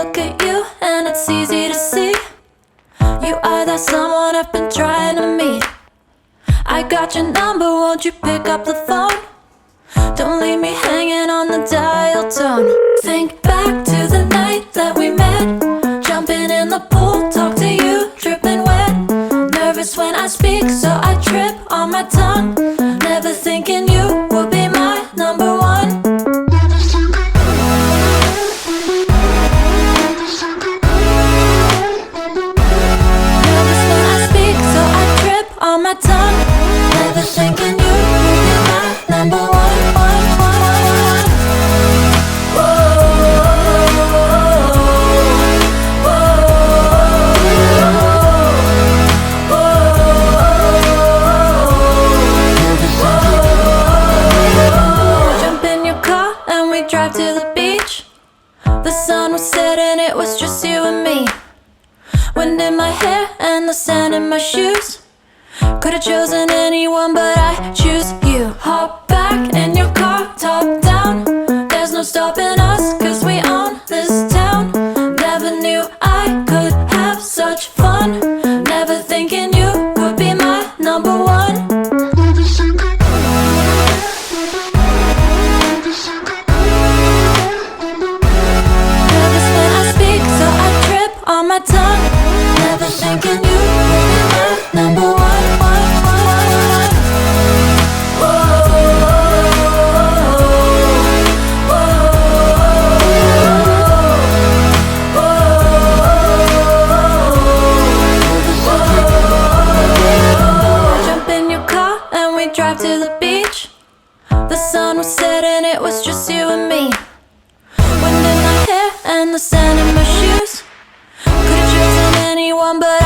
look at you and it's easy to see you are that someone I've been trying to meet. I got your number, won't you pick up the phone? Don't leave me hanging on the dial tone. Think back to the night that we met, jumping in the pool, talk to you, dripping wet. Nervous when I speak, so I trip on my tongue. Never thinking you would be my number one. Nervous when I speak, so I trip on my tongue. Never thinking you would be my number one. Drive to the beach. The sun was setting, it was just you and me. Wind in my hair and the sand in my shoes. Could've chosen anyone, but I choose you. Hop back in your car, top down. There's no stopping us, cause we own this town. Never knew I could have such fun. Never thinking you would be my number one. On my tongue, never thinking you would be my number one. Jump in your car and we drive to the beach. The sun was setting, it was just you and me. Wind in my hair and the sand in my shoes. Could've chosen anyone, but